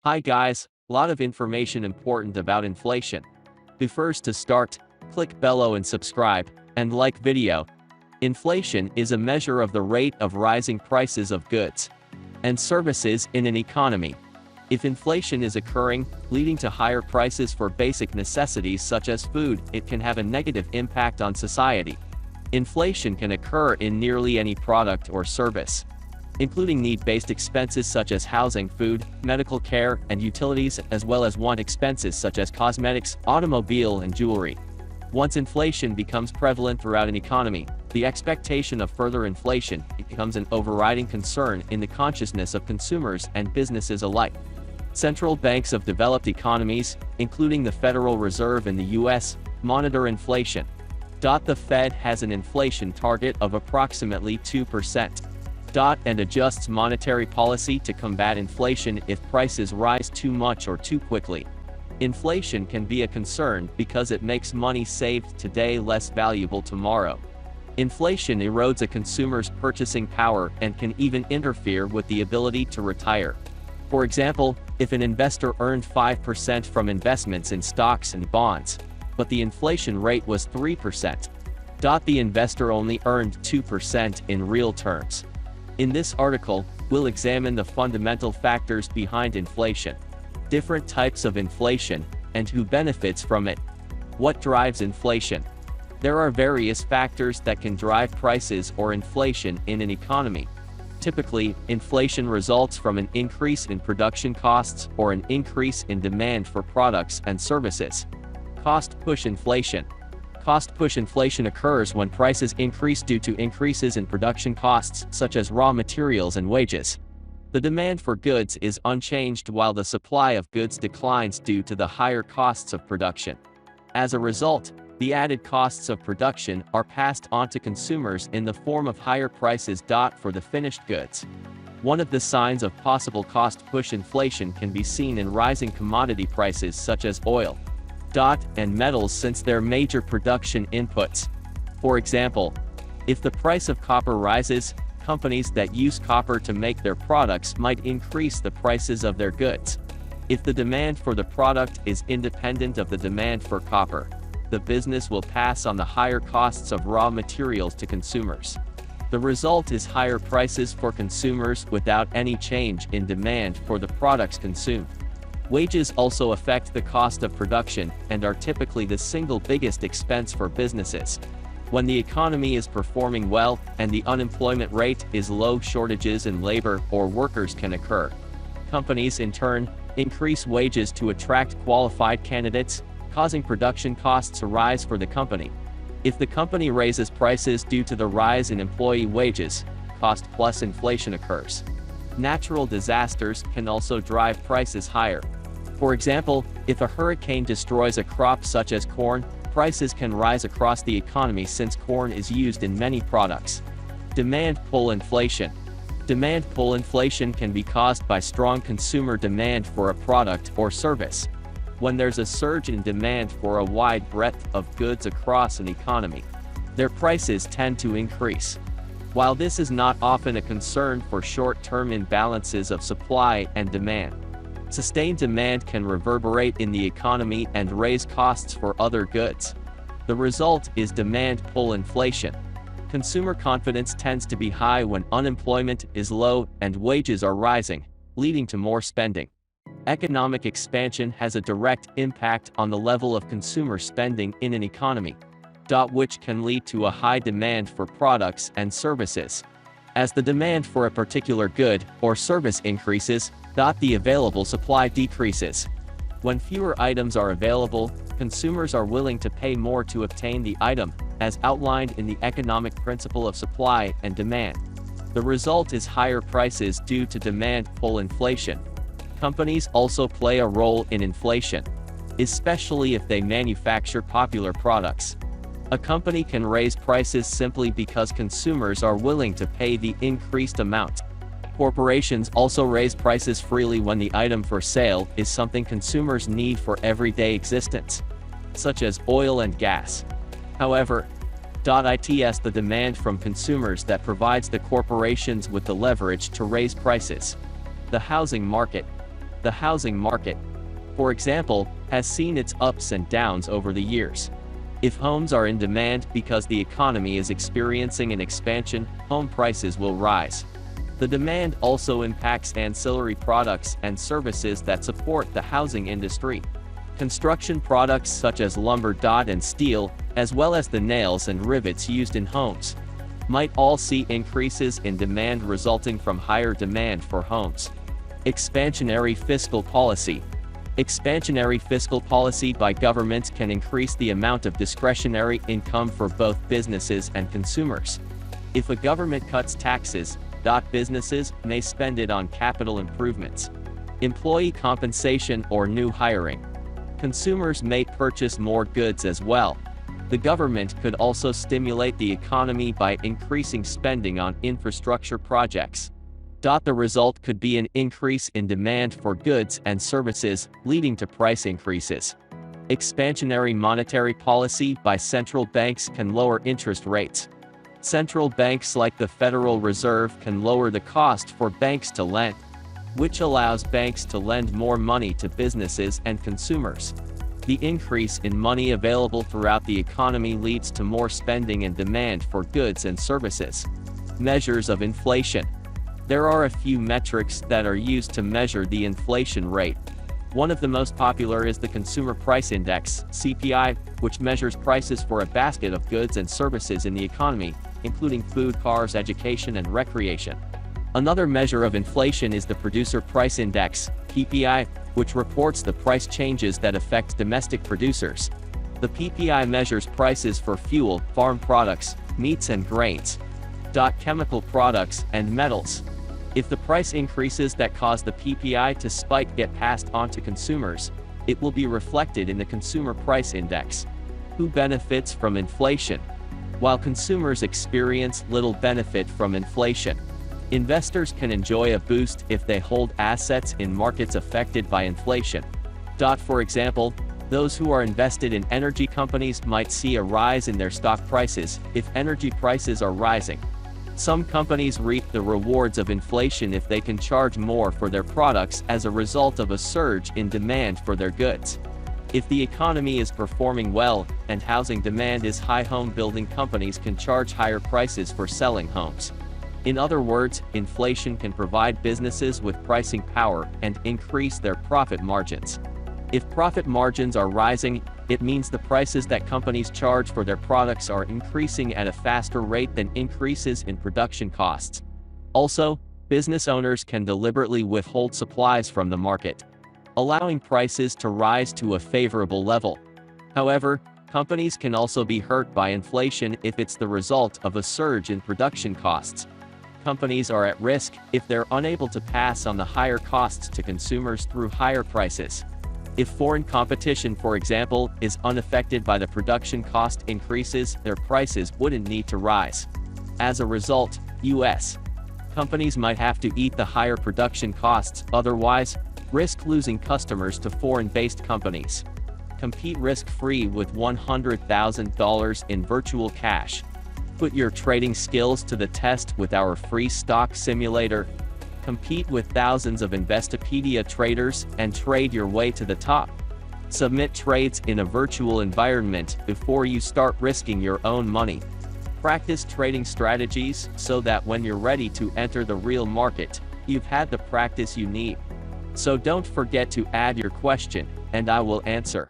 Hi guys, lot of information important about inflation. Be first to start, click below and subscribe, and like video. Inflation is a measure of the rate of rising prices of goods and services in an economy. If inflation is occurring, leading to higher prices for basic necessities such as food, it can have a negative impact on society. Inflation can occur in nearly any product or service, including need-based expenses such as housing, food, medical care, and utilities, as well as want expenses such as cosmetics, automobile, and jewelry. Once inflation becomes prevalent throughout an economy, the expectation of further inflation becomes an overriding concern in the consciousness of consumers and businesses alike. Central banks of developed economies, including the Federal Reserve in the U.S., monitor inflation. The Fed has an inflation target of approximately 2%. And adjusts monetary policy to combat inflation if prices rise too much or too quickly. Inflation can be a concern because it makes money saved today less valuable tomorrow. Inflation erodes a consumer's purchasing power and can even interfere with the ability to retire. For example, if an investor earned 5% from investments in stocks and bonds, but the inflation rate was 3%, the investor only earned 2% in real terms. In this article, we'll examine the fundamental factors behind inflation, different types of inflation, and who benefits from it. What drives inflation? There are various factors that can drive prices or inflation in an economy. Typically, inflation results from an increase in production costs or an increase in demand for products and services. Cost-push inflation. Cost-push inflation occurs when prices increase due to increases in production costs, such as raw materials and wages. The demand for goods is unchanged while the supply of goods declines due to the higher costs of production. As a result, the added costs of production are passed on to consumers in the form of higher prices. For the finished goods, one of the signs of possible cost-push inflation can be seen in rising commodity prices such as oil and metals, since they're major production inputs. For example, if the price of copper rises, companies that use copper to make their products might increase the prices of their goods. If the demand for the product is independent of the demand for copper, the business will pass on the higher costs of raw materials to consumers. The result is higher prices for consumers without any change in demand for the products consumed. Wages also affect the cost of production and are typically the single biggest expense for businesses. When the economy is performing well and the unemployment rate is low, shortages in labor or workers can occur. Companies, in turn, increase wages to attract qualified candidates, causing production costs to rise for the company. If the company raises prices due to the rise in employee wages, cost-plus inflation occurs. Natural disasters can also drive prices higher. For example, if a hurricane destroys a crop such as corn, prices can rise across the economy since corn is used in many products. Demand pull inflation. Demand pull inflation can be caused by strong consumer demand for a product or service. When there's a surge in demand for a wide breadth of goods across an economy, their prices tend to increase. While this is not often a concern for short-term imbalances of supply and demand, sustained demand can reverberate in the economy and raise costs for other goods. The result is demand pull inflation. Consumer confidence tends to be high when unemployment is low and wages are rising, leading to more spending. Economic expansion has a direct impact on the level of consumer spending in an economy, which can lead to a high demand for products and services. As the demand for a particular good or service increases, the available supply decreases. When fewer items are available, consumers are willing to pay more to obtain the item, as outlined in the economic principle of supply and demand. The result is higher prices due to demand pull inflation. Companies also play a role in inflation, especially if they manufacture popular products. A company can raise prices simply because consumers are willing to pay the increased amount. Corporations also raise prices freely when the item for sale is something consumers need for everyday existence, such as oil and gas. However, it's the demand from consumers that provides the corporations with the leverage to raise prices. The housing market. The housing market, for example, has seen its ups and downs over the years. If homes are in demand because the economy is experiencing an expansion, home prices will rise. The demand also impacts ancillary products and services that support the housing industry. Construction products such as lumber, and steel, as well as the nails and rivets used in homes, might all see increases in demand resulting from higher demand for homes. Expansionary fiscal policy. Expansionary fiscal policy by governments can increase the amount of discretionary income for both businesses and consumers. If a government cuts taxes, businesses may spend it on capital improvements, employee compensation, or new hiring. Consumers may purchase more goods as well. The government could also stimulate the economy by increasing spending on infrastructure projects. The result could be an increase in demand for goods and services, leading to price increases. Expansionary monetary policy by central banks can lower interest rates. Central banks like the Federal Reserve can lower the cost for banks to lend, which allows banks to lend more money to businesses and consumers. The increase in money available throughout the economy leads to more spending and demand for goods and services. Measures of inflation. There are a few metrics that are used to measure the inflation rate. One of the most popular is the Consumer Price Index, CPI, which measures prices for a basket of goods and services in the economy, including food, cars, education, and recreation. Another measure of inflation is the Producer Price Index, PPI, which reports the price changes that affect domestic producers. The PPI measures prices for fuel, farm products, meats and grains, chemical products, and metals. If the price increases that cause the PPI to spike get passed on to consumers, it will be reflected in the Consumer Price Index. Who benefits from inflation? While consumers experience little benefit from inflation, investors can enjoy a boost if they hold assets in markets affected by inflation. For example, those who are invested in energy companies might see a rise in their stock prices if energy prices are rising. Some companies reap the rewards of inflation if they can charge more for their products as a result of a surge in demand for their goods. If the economy is performing well and housing demand is high, home building companies can charge higher prices for selling homes. In other words, inflation can provide businesses with pricing power and increase their profit margins. If profit margins are rising, it means the prices that companies charge for their products are increasing at a faster rate than increases in production costs. Also, business owners can deliberately withhold supplies from the market, allowing prices to rise to a favorable level. However, companies can also be hurt by inflation if it's the result of a surge in production costs. Companies are at risk if they're unable to pass on the higher costs to consumers through higher prices. If foreign competition, for example, is unaffected by the production cost increases, their prices wouldn't need to rise. As a result, U.S. companies might have to eat the higher production costs, otherwise, risk losing customers to foreign-based companies. Compete risk-free with $100,000 in virtual cash. Put your trading skills to the test with our free stock simulator. Compete with thousands of Investopedia traders and trade your way to the top. Submit trades in a virtual environment before you start risking your own money. Practice trading strategies so that when you're ready to enter the real market, you've had the practice you need. So don't forget to add your question, and I will answer.